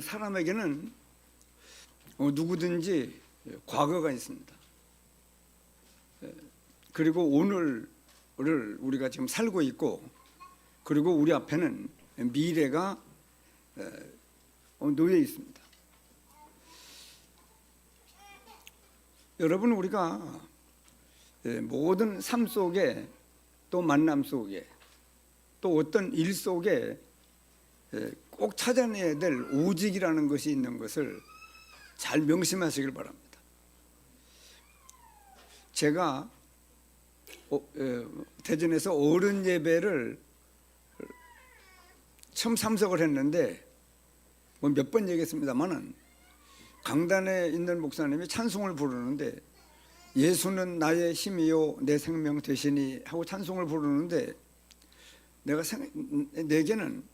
사람에게는 누구든지 과거가 있습니다. 그리고 오늘을 우리가 지금 살고 있고, 그리고 우리 앞에는 미래가 놓여 있습니다. 여러분, 우리가 모든 삶 속에, 또 만남 속에, 또 어떤 일 속에 꼭 찾아내야 될 오직이라는 것이 있는 것을 잘 명심하시길 바랍니다. 제가 대전에서 어른 예배를 처음 참석을 했는데, 몇 번 얘기했습니다만은, 강단에 있는 목사님이 찬송을 부르는데, 예수는 나의 힘이요 내 생명 되시니 하고 찬송을 부르는데, 내게는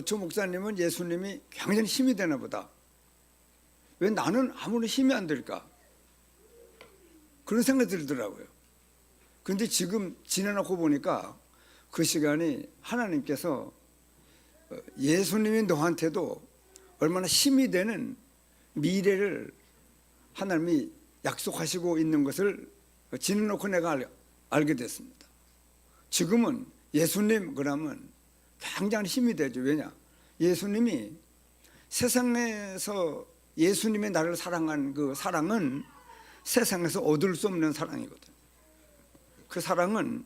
저 목사님은 예수님이 굉장히 힘이 되나 보다, 왜 나는 아무런 힘이 안 될까, 그런 생각이 들더라고요. 그런데 지금 지나놓고 보니까 그 시간이 하나님께서 예수님이 너한테도 얼마나 힘이 되는 미래를 하나님이 약속하시고 있는 것을 지나놓고 내가 알게 됐습니다. 지금은 예수님 그러면 굉장히 힘이 되죠. 왜냐? 예수님이 세상에서 예수님의 나를 사랑한 그 사랑은 세상에서 얻을 수 없는 사랑이거든. 그 사랑은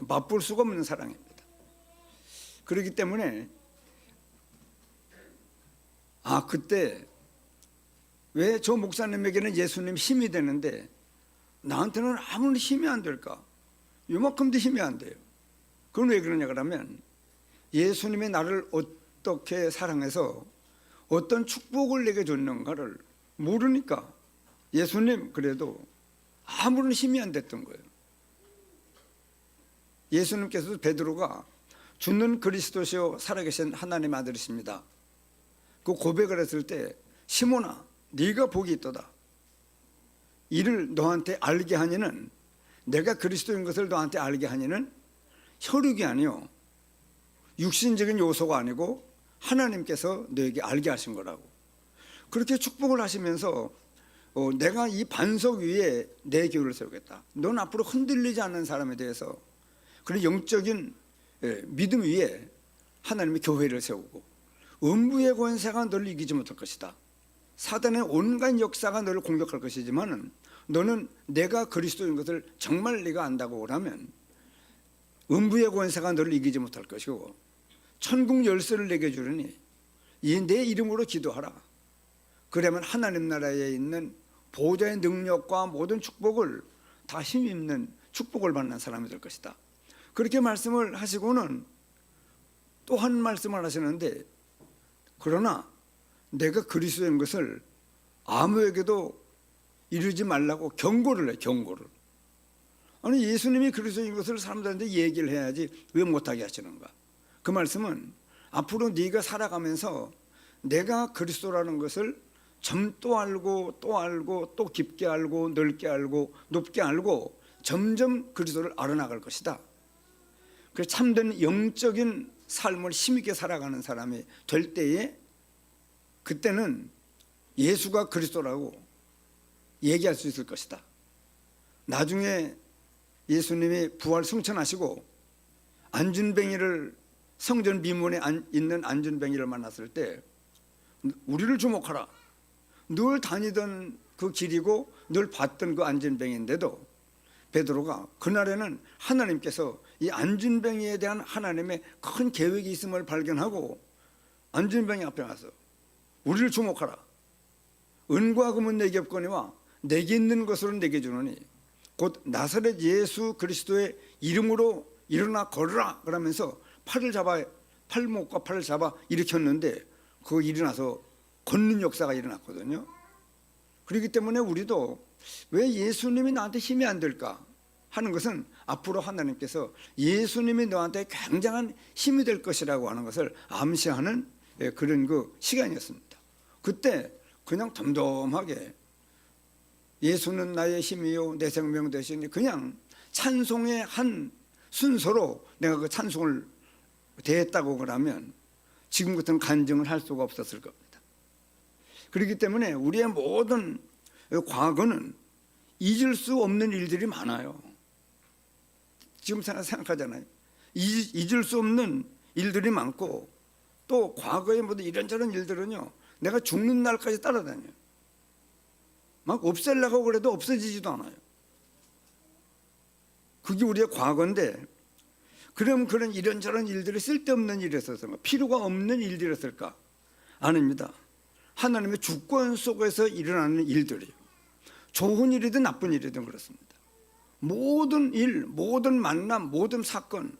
맛볼 수가 없는 사랑입니다. 그렇기 때문에 그때 왜 저 목사님에게는 예수님 힘이 되는데 나한테는 아무런 힘이 안 될까? 요만큼도 힘이 안 돼요. 그건 왜 그러냐 그러면, 예수님이 나를 어떻게 사랑해서 어떤 축복을 내게 줬는가를 모르니까 예수님 그래도 아무런 힘이 안 됐던 거예요. 예수님께서도 베드로가 주는 그리스도시요 살아계신 하나님 아들이십니다, 그 고백을 했을 때, 시몬아 네가 복이 있도다. 이를 너한테 알게 하니는, 내가 그리스도인 것을 너한테 알게 하니는 혈육이 아니요 육신적인 요소가 아니고 하나님께서 너에게 알게 하신 거라고. 그렇게 축복을 하시면서 내가 이 반석 위에 내 교회를 세우겠다. 넌 앞으로 흔들리지 않는 사람에 대해서, 그런 영적인 믿음 위에 하나님의 교회를 세우고, 음부의 권세가 너를 이기지 못할 것이다. 사단의 온갖 역사가 너를 공격할 것이지만 너는 내가 그리스도인 것을 정말 네가 안다고 하면 음부의 권세가 너를 이기지 못할 것이고, 천국 열쇠를 내게 주려니 내 이름으로 기도하라. 그러면 하나님 나라에 있는 보좌의 능력과 모든 축복을 다 힘입는 축복을 받는 사람이 될 것이다. 그렇게 말씀을 하시고는 또 한 말씀을 하시는데, 그러나 내가 그리스도인 것을 아무에게도 이루지 말라고 경고를 해. 경고를. 아니, 예수님이 그리스도인 것을 사람들한테 얘기를 해야지 왜 못하게 하시는가? 그 말씀은 앞으로 네가 살아가면서 내가 그리스도라는 것을 또 알고 또 알고 또 깊게 알고 넓게 알고 높게 알고 점점 그리스도를 알아나갈 것이다. 그래서 참된 영적인 삶을 힘있게 살아가는 사람이 될 때에, 그때는 예수가 그리스도라고 얘기할 수 있을 것이다. 나중에 예수님이 부활 승천하시고 안준뱅이를, 성전 미문에 있는 안준뱅이를 만났을 때, 우리를 주목하라. 늘 다니던 그 길이고 늘 봤던 그 안준뱅이인데도 베드로가 그날에는 하나님께서 이 안준뱅이에 대한 하나님의 큰 계획이 있음을 발견하고 안준뱅이 앞에 가서 우리를 주목하라. 은과 금은 내게 없거니와 내게 있는 것으로 내게 주노니 곧 나사렛 예수 그리스도의 이름으로 일어나 걸으라. 그러면서 팔목과 팔을 잡아 일으켰는데, 그거 일어나서 걷는 역사가 일어났거든요. 그렇기 때문에 우리도 왜 예수님이 나한테 힘이 안 될까 하는 것은, 앞으로 하나님께서 예수님이 너한테 굉장한 힘이 될 것이라고 하는 것을 암시하는 그런 그 시간이었습니다. 그때 그냥 덤덤하게 예수는 나의 힘이요 내 생명 되시니, 그냥 찬송의 한 순서로 내가 그 찬송을 대했다고 그러면 지금 같은 간증을 할 수가 없었을 겁니다. 그렇기 때문에 우리의 모든 과거는 잊을 수 없는 일들이 많아요. 지금 생각하잖아요. 잊을 수 없는 일들이 많고, 또 과거의 모든 이런저런 일들은요, 내가 죽는 날까지 따라다녀요. 막 없애려고 그래도 없어지지도 않아요. 그게 우리의 과거인데, 그럼 그런 이런저런 일들이 쓸데없는 일이었을까? 필요가 없는 일들이었을까? 아닙니다. 하나님의 주권 속에서 일어나는 일들이요, 좋은 일이든 나쁜 일이든 그렇습니다. 모든 일, 모든 만남, 모든 사건,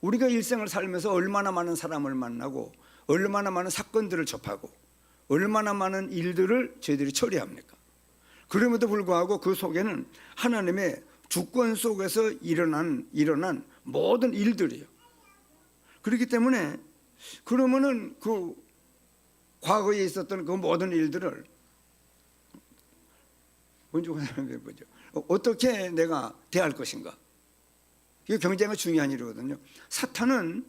우리가 일생을 살면서 얼마나 많은 사람을 만나고 얼마나 많은 사건들을 접하고 얼마나 많은 일들을 저희들이 처리합니까? 그럼에도 불구하고 그 속에는 하나님의 주권 속에서 일어난 모든 일들이요. 그렇기 때문에 그러면은 그 과거에 있었던 그 모든 일들을 먼저 보죠. 어떻게 내가 대할 것인가? 이게 굉장히 중요한 일이거든요. 사탄은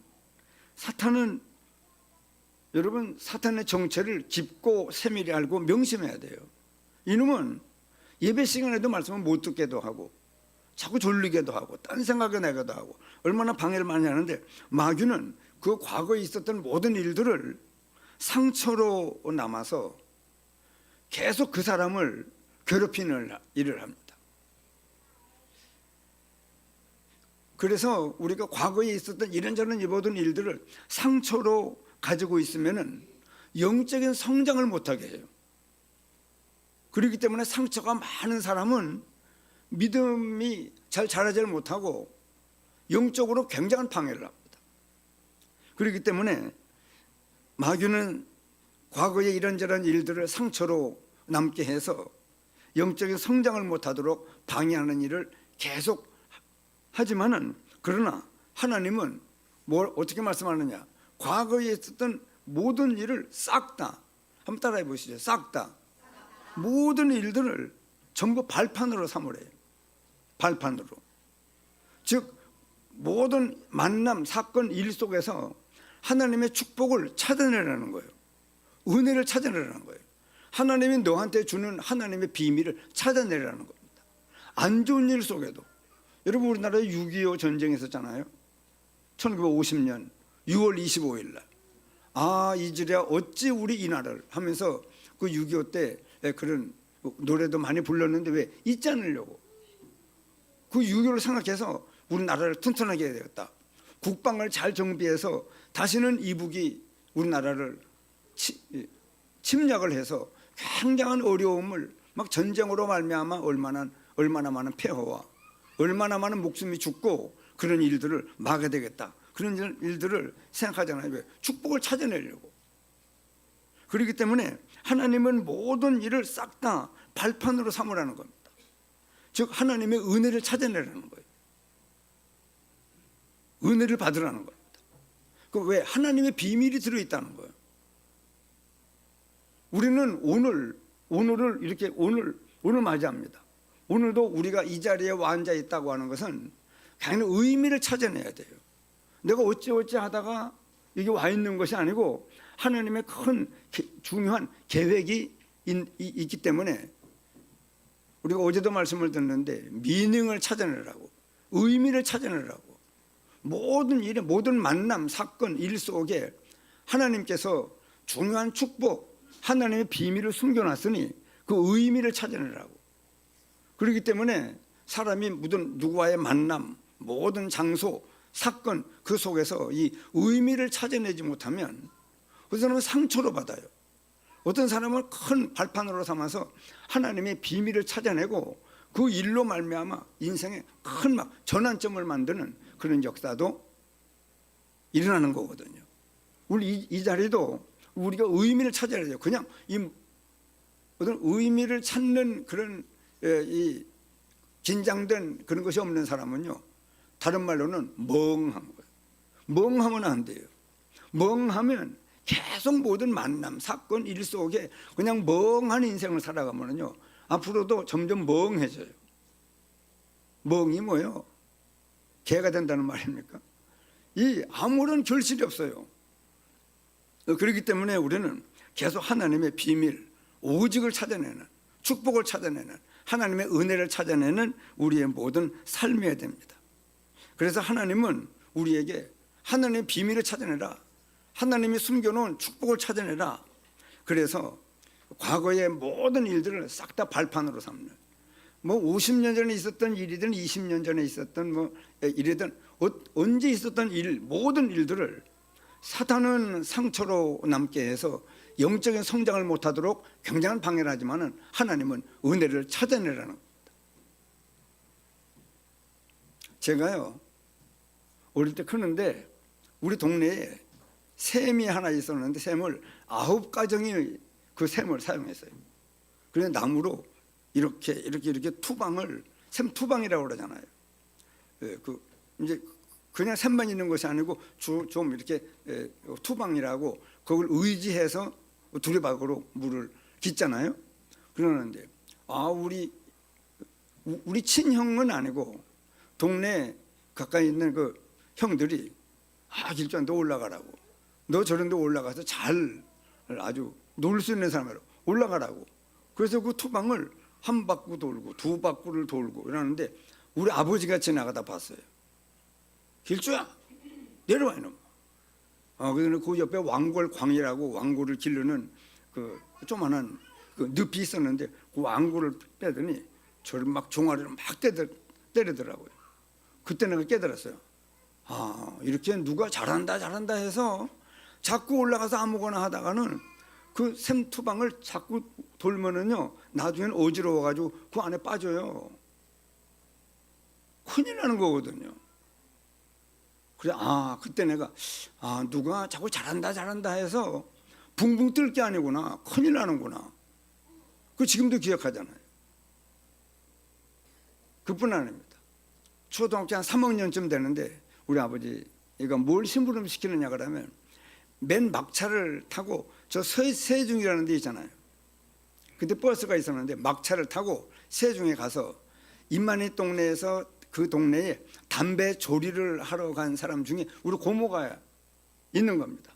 여러분, 사탄의 정체를 깊고 세밀히 알고 명심해야 돼요. 이놈은 예배 시간에도 말씀을 못 듣게도 하고 자꾸 졸리게도 하고 딴 생각이 나기도 하고 얼마나 방해를 많이 하는데, 마귀는 그 과거에 있었던 모든 일들을 상처로 남아서 계속 그 사람을 괴롭히는 일을 합니다. 그래서 우리가 과거에 있었던 이런저런 모든 일들을 상처로 가지고 있으면은 영적인 성장을 못하게 해요. 그렇기 때문에 상처가 많은 사람은 믿음이 잘 자라지 못하고 영적으로 굉장한 방해를 합니다. 그렇기 때문에 마귀는 과거에 이런저런 일들을 상처로 남게 해서 영적인 성장을 못하도록 방해하는 일을 계속 하지만은, 그러나 하나님은 뭘 어떻게 말씀하느냐? 과거에 있었던 모든 일을 싹 다, 한번 따라해 보시죠. 싹 다, 모든 일들을 전부 발판으로 삼으래요. 발판으로. 즉 모든 만남, 사건, 일 속에서 하나님의 축복을 찾아내라는 거예요. 은혜를 찾아내라는 거예요. 하나님이 너한테 주는 하나님의 비밀을 찾아내라는 겁니다. 안 좋은 일 속에도, 여러분 우리나라에 6.25 전쟁이 있었잖아요. 1950년 6월 25일 날. 아 이제야 어찌 우리 이 나라를 하면서 그 6.25 때 그런 노래도 많이 불렀는데 왜 잊지 않으려고, 그 6.25를 생각해서 우리나라를 튼튼하게 해야 되겠다. 국방을 잘 정비해서 다시는 이북이 우리나라를 침략을 해서 굉장한 어려움을, 막 전쟁으로 말미암아 얼마나 많은 폐허와 얼마나 많은 목숨이 죽고 그런 일들을 막아야 되겠다. 그런 일들을 생각하잖아요. 왜? 축복을 찾아내려고. 그렇기 때문에 하나님은 모든 일을 싹 다 발판으로 삼으라는 겁니다. 즉 하나님의 은혜를 찾아내라는 거예요. 은혜를 받으라는 겁니다. 그 왜? 하나님의 비밀이 들어있다는 거예요. 우리는 오늘을 이렇게 오늘 맞이합니다. 오늘도 우리가 이 자리에 와 앉아 있다고 하는 것은 당연히 의미를 찾아내야 돼요. 내가 어찌 하다가 여기 와 있는 것이 아니고 하나님의 큰 중요한 계획이 있기 때문에, 우리가 어제도 말씀을 듣는데 미닝을 찾아내라고, 의미를 찾아내라고, 모든 일에, 모든 만남, 사건, 일 속에 하나님께서 중요한 축복, 하나님의 비밀을 숨겨놨으니 그 의미를 찾아내라고. 그렇기 때문에 사람이 모든 누구와의 만남, 모든 장소, 사건, 그 속에서 이 의미를 찾아내지 못하면 그 사람은 상처로 받아요. 어떤 사람은 큰 발판으로 삼아서 하나님의 비밀을 찾아내고 그 일로 말미암아 인생에 큰 막 전환점을 만드는 그런 역사도 일어나는 거거든요. 우리 이 자리도 우리가 의미를 찾아야 돼요. 그냥 이 어떤 의미를 찾는 그런 이 긴장된 그런 것이 없는 사람은요, 다른 말로는 멍한 거예요. 멍하면 안 돼요. 멍하면 계속 모든 만남, 사건, 일 속에 그냥 멍한 인생을 살아가면요, 앞으로도 점점 멍해져요. 멍이 뭐예요? 개가 된다는 말입니까? 이 아무런 결실이 없어요. 그렇기 때문에 우리는 계속 하나님의 비밀, 오직을 찾아내는, 축복을 찾아내는, 하나님의 은혜를 찾아내는 우리의 모든 삶이어야 됩니다. 그래서 하나님은 우리에게 하나님의 비밀을 찾아내라, 하나님이 숨겨놓은 축복을 찾아내라. 그래서 과거의 모든 일들을 싹 다 발판으로 삼는, 뭐 50년 전에 있었던 일이든 20년 전에 있었던 뭐 일이든 언제 있었던 일, 모든 일들을 사탄은 상처로 남게 해서 영적인 성장을 못하도록 굉장한 방해를 하지만은 하나님은 은혜를 찾아내라는 겁니다. 제가요 어릴 때 크는데 우리 동네에 샘이 하나 있었는데 샘을 9가정이 그 샘을 사용했어요. 그래서 나무로 이렇게 투방을, 샘 투방이라고 그러잖아요. 그 이제 그냥 샘만 있는 것이 아니고 좀 이렇게 투방이라고 그걸 의지해서 두레박으로 물을 깃잖아요. 그러는데 우리 친형은 아니고 동네 가까이 있는 그 형들이 길주야 너 올라가라고, 너 저런 데 올라가서 잘 아주 놀 수 있는 사람으로 올라가라고. 그래서 그 투방을 한 바퀴 돌고 두 바퀴를 돌고 이러는데 우리 아버지가 지나가다 봤어요. 길주야 내려와 이놈. 그래서 그 옆에 왕골광이라고 왕골을 기르는 그 조만한 그 늪이 있었는데 그 왕골을 빼더니 저를 막 종아리를 막 때리더라고요. 그때 내가 깨달았어요. 이렇게 누가 잘한다 해서 자꾸 올라가서 아무거나 하다가는 그 샘투방을 자꾸 돌면은요 나중엔 어지러워가지고 그 안에 빠져요. 큰일 나는 거거든요. 그래 그때 내가 누가 자꾸 잘한다 해서 붕붕 뜰 게 아니구나, 큰일 나는구나. 그 지금도 기억하잖아요. 그뿐 아닙니다. 초등학교 한 3학년쯤 되는데 우리 아버지가 뭘 심부름 시키느냐 그러면 맨 막차를 타고 저 세중이라는 데 있잖아요. 그때 버스가 있었는데 막차를 타고 세중에 가서 인만이 동네에서 그 동네에 담배 조리를 하러 간 사람 중에 우리 고모가 있는 겁니다.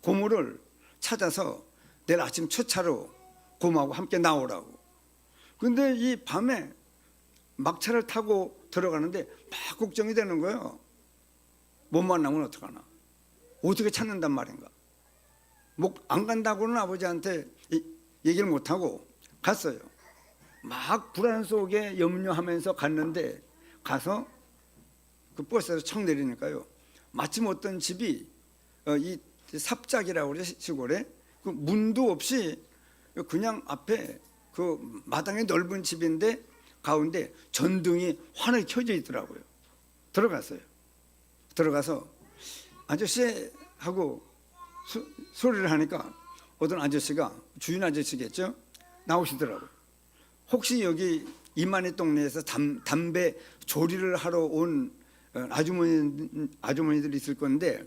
고모를 찾아서 내일 아침 첫 차로 고모하고 함께 나오라고. 근데 이 밤에 막차를 타고 들어가는데 막 걱정이 되는 거예요. 못 만나면 어떡하나, 어떻게 찾는단 말인가. 뭐 안 간다고는 아버지한테 얘기를 못하고 갔어요. 막 불안 속에 염려하면서 갔는데 가서 그 버스에서 척 내리니까요 마침 어떤 집이 이 삽작이라고 그래, 시골에 그 문도 없이 그냥 앞에 그 마당에 넓은 집인데 가운데 전등이 환하게 켜져 있더라고요. 들어갔어요. 들어가서 아저씨 하고 소리를 하니까 어떤 아저씨가, 주인 아저씨겠죠, 나오시더라고요. 혹시 여기 이만희 동네에서 담배 조리를 하러 온 아주머니들이 있을 건데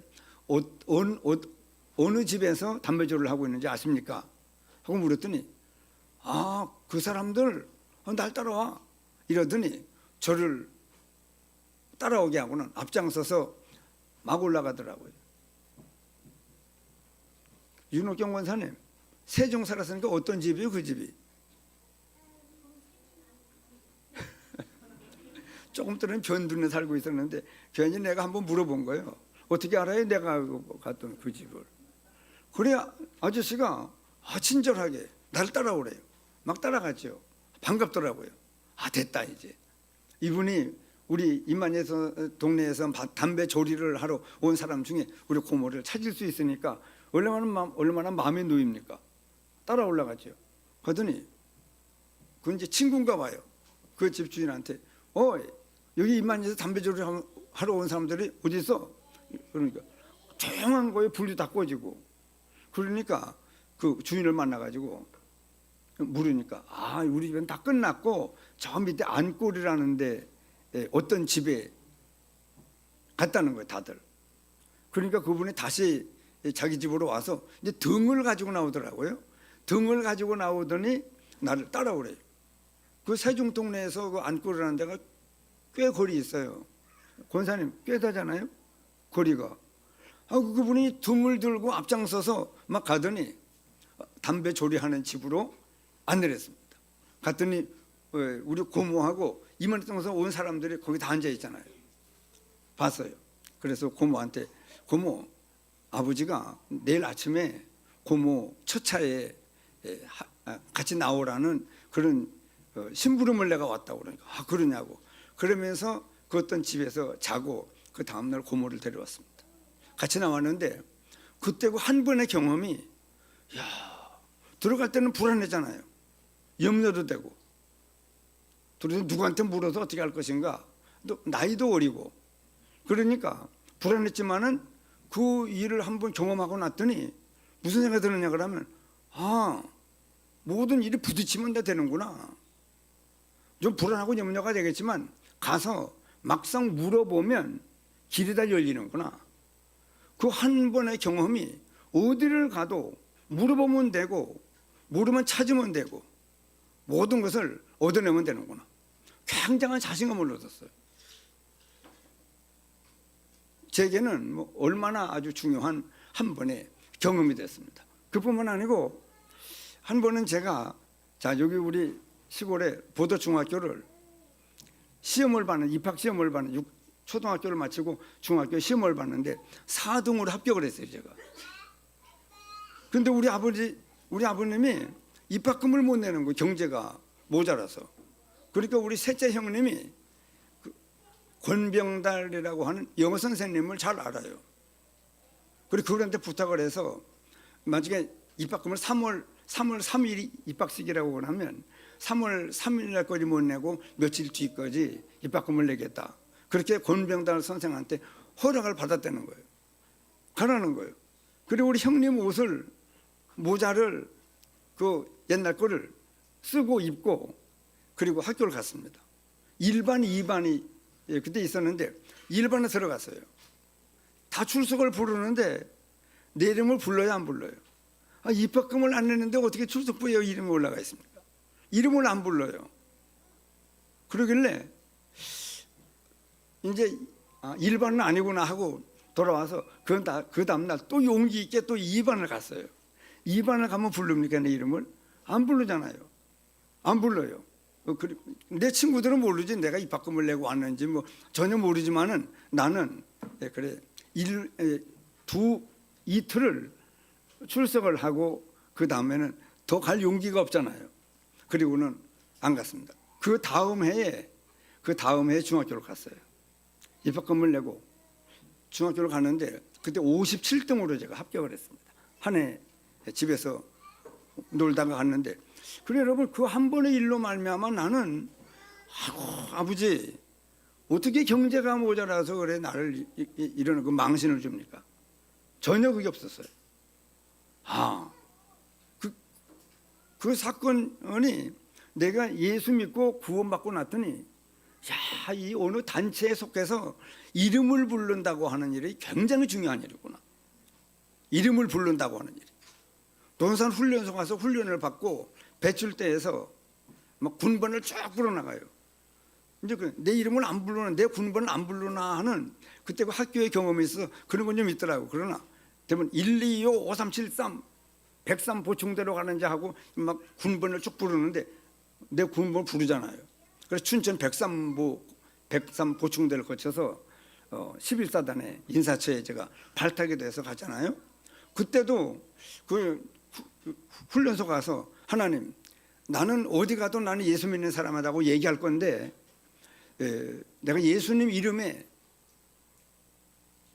어느 집에서 담배 조리를 하고 있는지 아십니까? 하고 물었더니 그 사람들 날 따라와 이러더니 저를 따라오게 하고는 앞장서서 막 올라가더라고요. 윤옥경 권사님, 세종 살았으니까 어떤 집이에요? 그 집이 조금 전에 변둔에 살고 있었는데 괜히 내가 한번 물어본 거예요. 어떻게 알아요? 내가 갔던 그 집을. 그래야 아저씨가 친절하게 날 따라오래요. 막 따라갔죠. 반갑더라고요. 됐다 이제. 이분이 우리 이만희에서 동네에서 담배 조리를 하러 온 사람 중에 우리 고모를 찾을 수 있으니까 얼마나 마음이 놓입니까? 따라 올라갔죠. 그러더니 그 이제 친구인가 봐요. 그 집 주인한테 여기 이만희에서 담배 조리 하러 온 사람들이 어디 있어? 그러니까 조용한 거에 불이 다 꺼지고, 그러니까 그 주인을 만나가지고 물으니까 우리 집은 다 끝났고 저 밑에 안골이라는데 어떤 집에 갔다는 거예요, 다들. 그러니까 그분이 다시 자기 집으로 와서 이제 등을 가지고 나오더라고요. 등을 가지고 나오더니 나를 따라오래요. 그 세종 동네에서 그 안골이라는 데가 꽤 거리 있어요. 권사님 꽤 되잖아요, 거리가. 그분이 등을 들고 앞장서서 막 가더니 담배 조리하는 집으로 안내를 했습니다. 갔더니 우리 고모하고 이만해서 온 사람들이 거기 다 앉아 있잖아요. 봤어요. 그래서 고모한테, 고모, 아버지가 내일 아침에 고모 첫 차에 같이 나오라는 그런 심부름을 내가 왔다고. 그러니까 그러냐고. 그러면서 그 어떤 집에서 자고 그 다음날 고모를 데려왔습니다. 같이 나왔는데 그때 그 한 번의 경험이, 들어갈 때는 불안했잖아요. 염려도 되고, 그래서 누구한테 물어서 어떻게 할 것인가, 또 나이도 어리고, 그러니까 불안했지만은 그 일을 한번 경험하고 났더니 무슨 생각이 드느냐 그러면, 모든 일이 부딪히면 다 되는구나. 좀 불안하고 염려가 되겠지만 가서 막상 물어보면 길이 다 열리는구나. 그 한 번의 경험이 어디를 가도 물어보면 되고, 모르면 찾으면 되고, 모든 것을 얻어내면 되는구나. 굉장한 자신감을 얻었어요. 제게는 얼마나 아주 중요한 한 번의 경험이 됐습니다. 그뿐만 아니고 한 번은 제가 여기 우리 시골에 보도중학교를 시험을 받는, 입학 시험을 받는, 초등학교를 마치고 중학교 시험을 봤는데 4등으로 합격을 했어요, 제가. 근데 우리 아버님이 입학금을 못 내는 거예요. 경제가 모자라서. 그러니까 우리 셋째 형님이 권병달이라고 하는 영어 선생님을 잘 알아요. 그리고 그분한테 부탁을 해서 나중에 입학금을 3월 3일 입학식이라고 하면 3월 3일 날까지 못 내고 며칠 뒤까지 입학금을 내겠다. 그렇게 권병달 선생한테 허락을 받았다는 거예요. 가라는 거예요. 그리고 우리 형님 옷을, 모자를 그 옛날 거를 쓰고 입고 그리고 학교를 갔습니다. 1반, 2반이 그때 있었는데 1반에 들어갔어요. 다 출석을 부르는데 내 이름을 불러요, 안 불러요? 입학금을 안 내는데 어떻게 출석부에 이름이 올라가 있습니까? 이름을 안 불러요. 그러길래 이제 1반은 아니구나 하고 돌아와서 그 다음날 또 용기 있게 또 2반을 갔어요. 2반을 가면 부릅니까, 내 이름을? 안 부르잖아요. 안 불러요. 내 친구들은 모르지 내가 입학금을 내고 왔는지 전혀 모르지만은 나는 그래 이틀을 출석을 하고 그 다음에는 더 갈 용기가 없잖아요. 그리고는 안 갔습니다. 그 다음 해에 중학교를 갔어요. 입학금을 내고 중학교를 갔는데 그때 57등으로 제가 합격을 했습니다. 한 해 집에서 놀다가 갔는데, 그래 여러분, 그 한 번의 일로 말미암아 나는 아버지 어떻게 경제가 모자라서 그래 나를 이런 그 망신을 줍니까? 전혀 그게 없었어요. 그 사건이 내가 예수 믿고 구원받고 났더니 이 어느 단체에 속해서 이름을 부른다고 하는 일이 굉장히 중요한 일이구나. 이름을 부른다고 하는 일이. 논산 훈련소 가서 훈련을 받고 배출대에서 막 군번을 쫙 불어나가요. 이제 내 이름을 안 부르는, 내 군번을 안 부르나 하는 그때 그 학교의 경험이 있어서 그런 건 좀 있더라고. 그러나 대부분 1, 2, 5, 5, 3, 7, 3 103 보충대로 가는지 하고 막 군번을 쭉 부르는데 내 군번을 부르잖아요. 그래서 춘천 103 보충대를 거쳐서 11사단의 인사처에 제가 발탁이 돼서 갔잖아요. 그때도 그 훈련소 가서 하나님, 나는 어디 가도 나는 예수 믿는 사람이라고 얘기할 건데 내가 예수님 이름에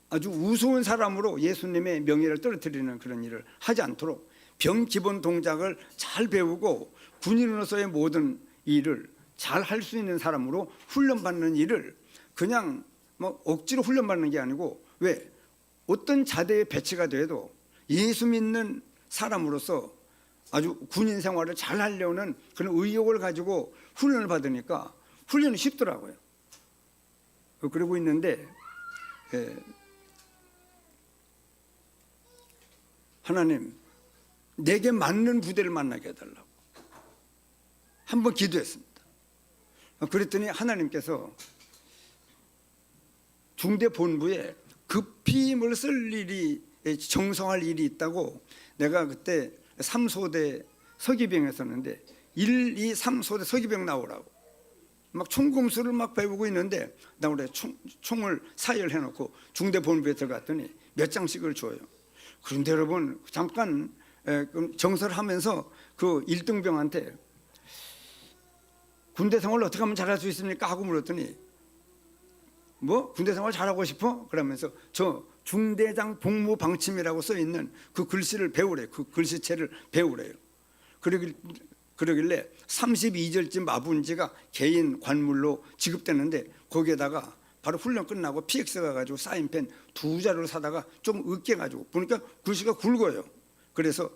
아주 우스운 사람으로 예수님의 명예를 떨어뜨리는 그런 일을 하지 않도록 병 기본 동작을 잘 배우고 군인으로서의 모든 일을 잘 할 수 있는 사람으로 훈련받는 일을 그냥 억지로 훈련받는 게 아니고, 왜 어떤 자대에 배치가 돼도 예수 믿는 사람으로서 아주 군인 생활을 잘 하려는 그런 의욕을 가지고 훈련을 받으니까 훈련이 쉽더라고요. 그러고 있는데 하나님, 내게 맞는 부대를 만나게 해달라고 한번 기도했습니다. 그랬더니 하나님께서 중대 본부에 급히 뭘 쓸 일이, 정성할 일이 있다고 내가 그때 3소대 서기병 했었는데 1, 2, 3소대 서기병 나오라고 막 총검수를 막 배우고 있는데 나 원래 총을 사열해 놓고 중대 본부에 들어갔더니 몇 장씩을 줘요. 그런데 여러분 잠깐 정설하면서 그 1등병한테 군대 생활을 어떻게 하면 잘할 수 있습니까? 하고 물었더니 뭐 군대 생활 잘하고 싶어? 그러면서 저 중대장 복무 방침이라고 써 있는 그 글씨를 배우래요. 그 글씨체를 배우래요. 그러길래 32절쯤 마분지가 개인 관물로 지급되는데 거기에다가 바로 훈련 끝나고 PX가 가지고 사인펜 2자루를 사다가 좀 으깨가지고 보니까 글씨가 굵어요. 그래서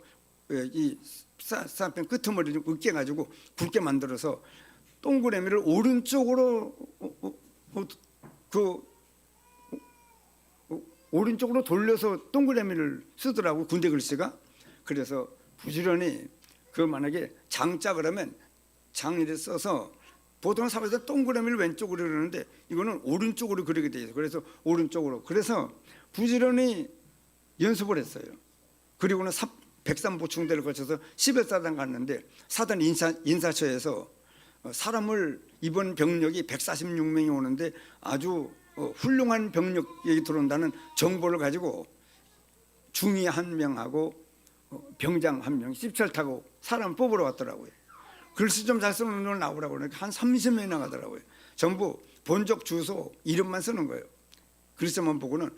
이 사인펜 끄트머리 좀 으깨가지고 굵게 만들어서 동그라미를 오른쪽으로 오른쪽으로 돌려서 동그라미를 쓰더라고 군대 글씨가. 그래서 부지런히 그 만약에 장자 그러면 장이를 써서 보통 사람들 동그라미를 왼쪽으로 그러는데 이거는 오른쪽으로 그리게 돼 있어요. 그래서 오른쪽으로. 그래서 부지런히 연습을 했어요. 그리고는 백삼보충대를 거쳐서 11사단 갔는데 사단 인사처에서 사람을 이번 병력이 146명이 오는데 아주 훌륭한 병력이 들어온다는 정보를 가지고 중위 1명하고 병장 1명 17 타고 사람 뽑으러 왔더라고요. 글씨 좀 잘 쓰는 놈 나오라고 그러니까 한 30명이 나가더라고요. 전부 본적 주소 이름만 쓰는 거예요. 글씨만 보고는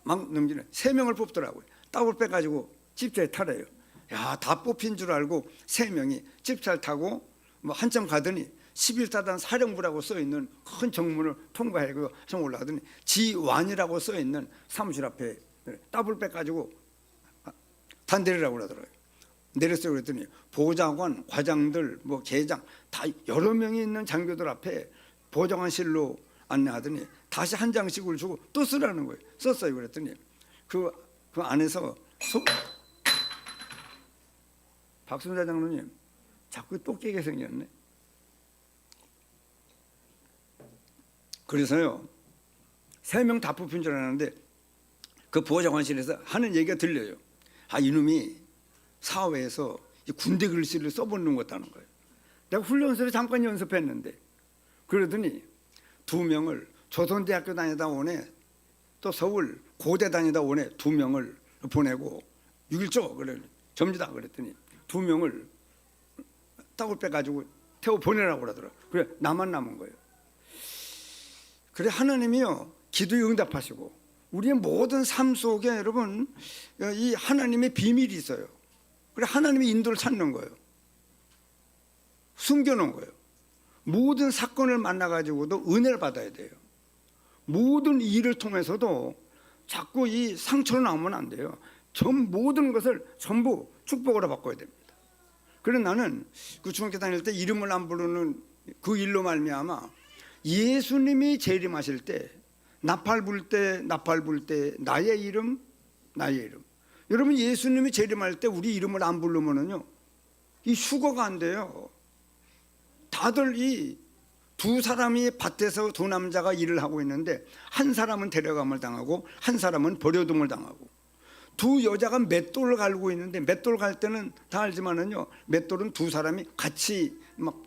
막 넘기는 3명을 뽑더라고요. 따블 빼가지고 집차에 타래요. 야, 다 뽑힌 줄 알고 3명이 집차를 타고 뭐 한참 가더니 11사단 사령부라고 써있는 큰 정문을 통과해서 좀 올라가더니 지완이라고 써있는 사무실 앞에 따블 빼가지고 다 내리라고 그러더라고요. 내렸어요. 그랬더니 보좌관, 과장들, 뭐 계장 다 여러 명이 있는 장교들 앞에 보좌관실로 안내하더니 다시 한 장씩을 주고 또 쓰라는 거예요. 썼어요. 그랬더니 그 안에서 박순자 장로님 자꾸 또 깨게 생겼네. 그래서요 3명 다 뽑힌 줄 알았는데 그 보좌관실에서 하는 얘기가 들려요. 아, 이놈이 사회에서 군대 글씨를 써보는 것 같다는 거예요. 내가 훈련소에 잠깐 연습했는데 그러더니 2명을 조선대학교 다니다 오네 또 서울 고대 다니다 오네 2명을 보내고 6일조 그래 접니다 그랬더니 2명을 따고 빼가지고 태워 보내라고 그러더라고요. 그래 나만 남은 거예요. 그래 하나님이요 기도에 응답하시고 우리의 모든 삶 속에 여러분 이 하나님의 비밀이 있어요. 그래 하나님의 인도를 찾는 거예요. 숨겨놓은 거예요. 모든 사건을 만나가지고도 은혜를 받아야 돼요. 모든 일을 통해서도 자꾸 이 상처로 나오면 안 돼요. 모든 것을 전부 축복으로 바꿔야 됩니다. 그래 나는 그 중학교 다닐 때 이름을 안 부르는 그 일로 말미암아 예수님이 재림하실 때 나팔 불 때 나의 이름 여러분 예수님이 재림할 때 우리 이름을 안 부르면은요 이 휴거가 안 돼요. 다들 이 2사람이 밭에서 2남자가 일을 하고 있는데 한 사람은 데려감을 당하고 한 사람은 버려둠을 당하고 2 여자가 맷돌을 갈고 있는데 맷돌 갈 때는 다 알지만은요 맷돌은 2사람이 같이 막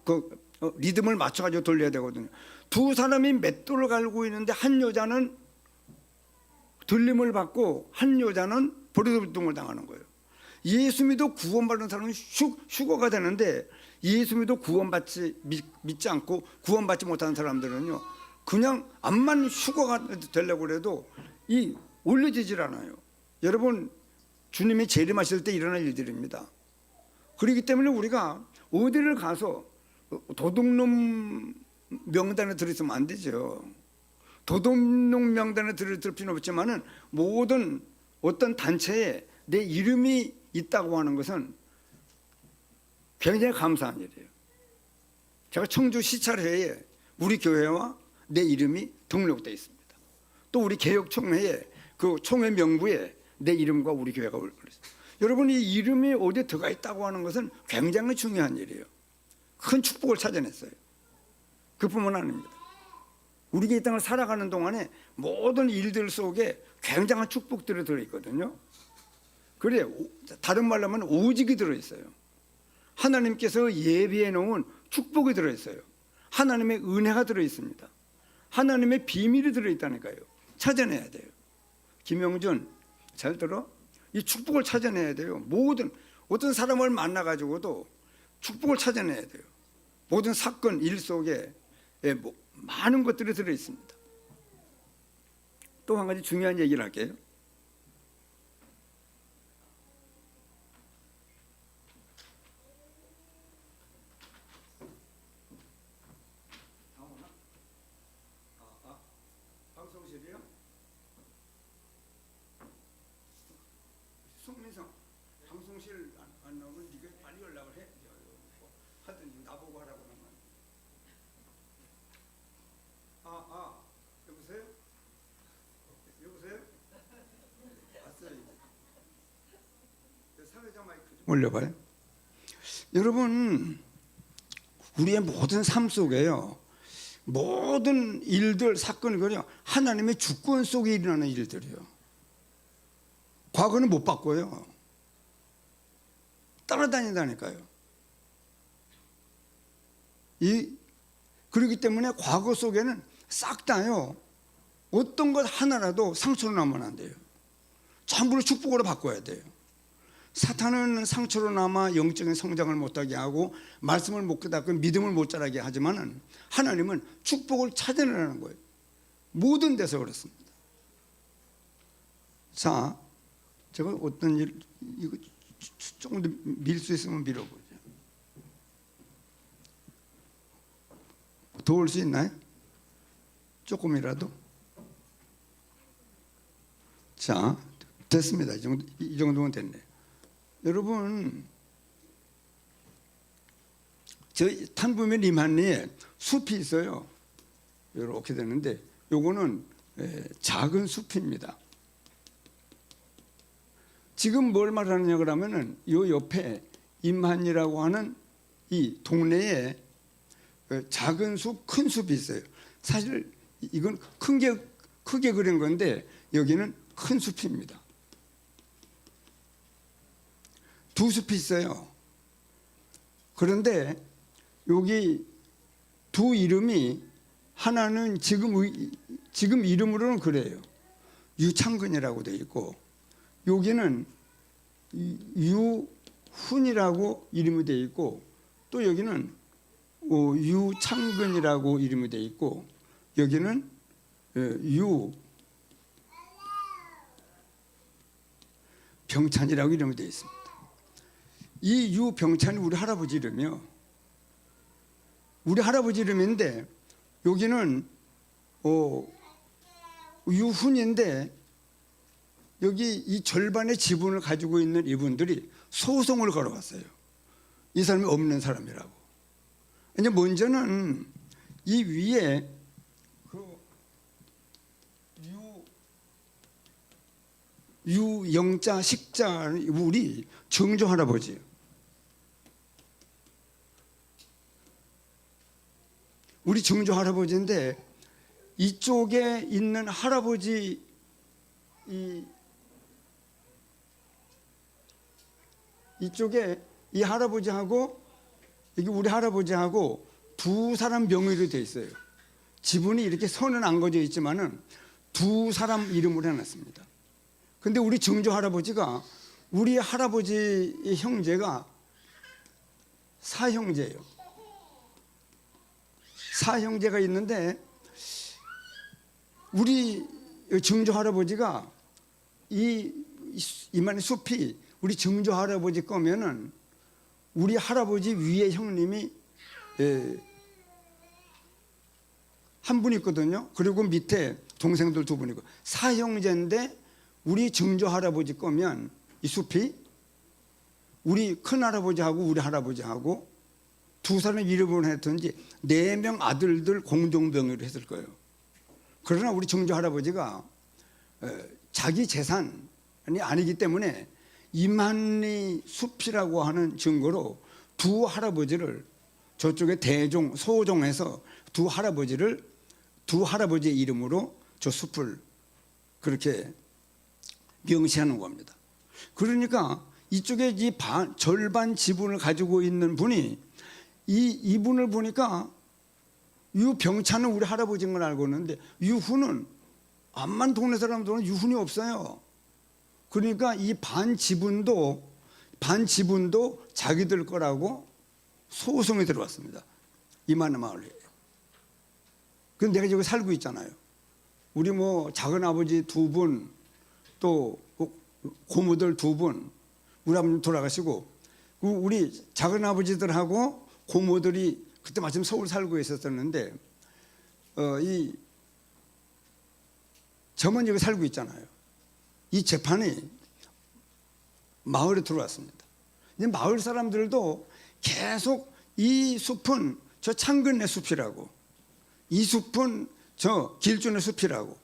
리듬을 맞춰가지고 돌려야 되거든요. 2사람이 맷돌을 갈고 있는데 한 여자는 들림을 받고 한 여자는 버려둠을 당하는 거예요. 예수 믿어 구원받는 사람은 휴거가 되는데 예수 믿어 믿지 않고 구원받지 못하는 사람들은요 그냥 암만 휴거가 되려고 해도 이 올려지질 않아요. 여러분 주님이 재림하실 때 일어날 일들입니다. 그렇기 때문에 우리가 어디를 가서 도둑놈 명단에 들어있으면 안 되죠. 도둑놈 명단에 들을 필요는 없지만은 모든 어떤 단체에 내 이름이 있다고 하는 것은 굉장히 감사한 일이에요. 제가 청주 시찰회에 우리 교회와 내 이름이 등록되어 있습니다. 또 우리 개혁총회에 그 총회 명부에 내 이름과 우리 교회가 올라있어요. 여러분 이 이름이 어디에 들어가 있다고 하는 것은 굉장히 중요한 일이에요. 큰 축복을 찾아냈어요. 그뿐만 아닙니다. 우리가 이 땅을 살아가는 동안에 모든 일들 속에 굉장한 축복들이 들어있거든요. 그래, 다른 말로 하면 오직이 들어있어요. 하나님께서 예비해 놓은 축복이 들어있어요. 하나님의 은혜가 들어있습니다. 하나님의 비밀이 들어있다니까요. 찾아내야 돼요. 김영준, 잘 들어? 이 축복을 찾아내야 돼요. 모든 어떤 사람을 만나가지고도 축복을 찾아내야 돼요. 모든 사건, 일 속에 많은 것들이 들어있습니다. 또 한 가지 중요한 얘기를 할게요. 방송실이요? 송민성, 방송실 안 나오면 네가 빨리 연락을 해. 하더니 나보고 하라고 하면. 여보세요? 여보세요? 왔어요. 사회자 마이크 좀 올려봐요. 여러분, 우리의 모든 삶 속에요, 모든 일들, 사건이거든요, 하나님의 주권 속에 일어나는 일들이요. 과거는 못 바꿔요. 따라다닌다니까요. 그렇기 때문에 과거 속에는 싹 다요, 어떤 것 하나라도 상처로 남으면 안 돼요. 전부를 축복으로 바꿔야 돼요. 사탄은 상처로 남아 영적인 성장을 못하게 하고 말씀을 못 깨닫고 믿음을 못 자라게 하지만은 하나님은 축복을 찾아내라는 거예요. 모든 데서 그렇습니다. 자, 제가 어떤 일, 이거 조금 더 밀 수 있으면 밀어보죠. 도울 수 있나요? 조금이라도? 자, 됐습니다. 이 정도면 됐네요. 여러분, 저희 탄부면 리만리에 숲이 있어요. 이렇게 되는데 요거는 작은 숲입니다. 지금 뭘 말하느냐 그러면은 요 옆에 임한이라고 하는 이 동네에 작은 숲, 큰 숲이 있어요. 사실 이건 크게 그린 건데 여기는 큰 숲입니다. 두 숲이 있어요. 그런데 여기 두 이름이, 하나는 지금 이름으로는 그래요. 유창근이라고 되어 있고, 여기는 유훈이라고 이름이 되어 있고, 또 여기는 유창근이라고 이름이 되어 있고, 여기는 유병찬이라고 이름이 되어 있습니다. 이 유병찬이 우리 할아버지 이름이요. 우리 할아버지 이름인데 여기는 유훈인데 여기 이 절반의 지분을 가지고 있는 이분들이 소송을 걸어왔어요. 이 사람이 없는 사람이라고. 이제 먼저는 이 위에 유영자 식자 우리 정조 할아버지, 우리 정조 할아버지인데 이쪽에 있는 할아버지, 이쪽에 이 할아버지하고 여기 우리 할아버지하고 두 사람 명의로 돼 있어요. 지분이 이렇게 선은 안 거져 있지만은 두 사람 이름으로 해놨습니다. 근데 우리 정조 할아버지가, 우리 할아버지의 형제가 사형제예요. 사형제가 있는데 우리 정조 할아버지가 이만의 숲이 우리 정조 할아버지 거면은 우리 할아버지 위에 형님이 한 분 있거든요. 그리고 밑에 동생들 두 분이고, 사형제인데 우리 정조 할아버지 거면 이 숲이 우리 큰 할아버지하고 우리 할아버지하고 두 사람 이름으로 했든지 4명 아들들 공동명의로 했을 거예요. 그러나 우리 정조 할아버지가 자기 재산이 아니기 때문에 임한리 숲이라고 하는 증거로 두 할아버지를 저쪽에 대종, 소종해서 두 할아버지를 두 할아버지의 이름으로 저 숲을 그렇게 명시하는 겁니다. 그러니까 이쪽에 절반 지분을 가지고 있는 분이 이분을 보니까 유병찬은 우리 할아버지인 걸 알고 있는데 유훈은 암만 동네 사람들은 유훈이 없어요. 그러니까 이 반 지분도 자기들 거라고 소송이 들어왔습니다. 이만희 마을에. 근데 내가 여기 살고 있잖아요. 우리 뭐 작은 아버지 두 분, 또 고모들 두 분, 우리 아버님 돌아가시고 우리 작은 아버지들하고 고모들이 그때 마침 서울 살고 있었는데 저만 여기 살고 있잖아요. 이 재판이 마을에 들어왔습니다. 이제 마을 사람들도 계속 이 숲은 저 창근의 숲이라고, 이 숲은 저 길준의 숲이라고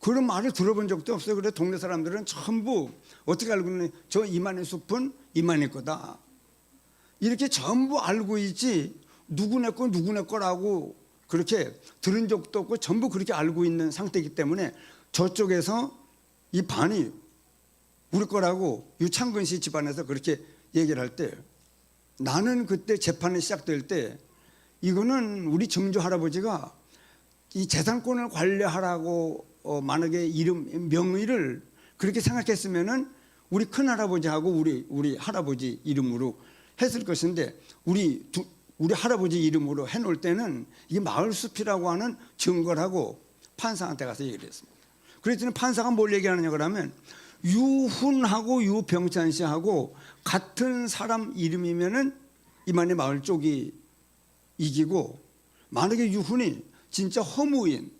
그런 말을 들어본 적도 없어요. 그래 동네 사람들은 전부 어떻게 알고 있느냐, 저 이만희 숲은 이만희 거다 이렇게 전부 알고 있지 누구네 거 누구네 거라고 그렇게 들은 적도 없고 전부 그렇게 알고 있는 상태이기 때문에 저쪽에서 이 반이 우리 거라고 유창근 씨 집안에서 그렇게 얘기를 할 때 나는 그때 재판이 시작될 때 이거는 우리 증조 할아버지가 이 재산권을 관리하라고 만약에 명의를 그렇게 생각했으면은 우리 큰 할아버지하고 우리 할아버지 이름으로 했을 것인데 우리 할아버지 이름으로 해놓을 때는 이게 마을 숲이라고 하는 증거를 하고 판사한테 가서 얘기를 했습니다. 그랬더니 판사가 뭘 얘기하느냐 그러면 유훈하고 유병찬 씨하고 같은 사람 이름이면은 이만희 마을 쪽이 이기고 만약에 유훈이 진짜 허무인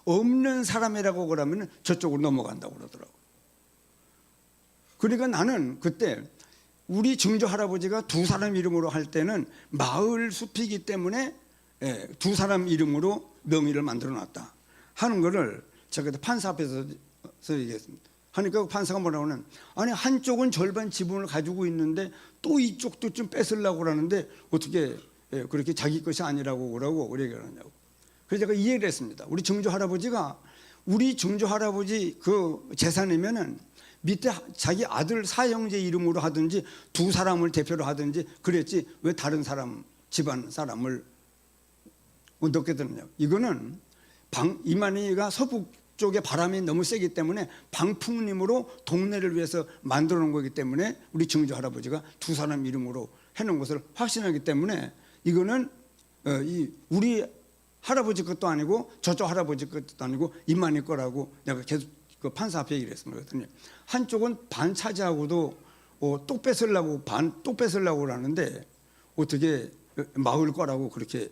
없는 사람이라고 그러면 저쪽으로 넘어간다고 그러더라고요. 그러니까 나는 그때 우리 증조 할아버지가 두 사람 이름으로 할 때는 마을 숲이기 때문에 두 사람 이름으로 명의를 만들어 놨다 하는 거를 제가 판사 앞에서 얘기했습니다. 하니까 판사가 뭐라고 하면 아니 한쪽은 절반 지분을 가지고 있는데 또 이쪽도 좀 뺏으려고 그러는데 어떻게 그렇게 자기 것이 아니라고 그러고 얘기하느냐고. 그래서 제가 이 얘기를 했습니다. 우리 증조 할아버지가 우리 증조 할아버지 그 재산이면은 밑에 자기 아들 사형제 이름으로 하든지 두 사람을 대표로 하든지 그랬지 왜 다른 사람 집안 사람을 넣게 되느냐고. 이거는 이만희가 서북 쪽에 바람이 너무 세기 때문에 방풍림으로 동네를 위해서 만들어 놓은 거기 때문에 우리 증조 할아버지가 두 사람 이름으로 해놓은 것을 확신하기 때문에 이거는 우리 할아버지 것도 아니고 저쪽 할아버지 것도 아니고 이만희 거라고 내가 계속 그 판사 앞에 얘기를 했습니다. 그랬더니 한쪽은 반 차지하고도 또 뺏으려고 또 뺏으려고 그러는데 어떻게 마을 거라고 그렇게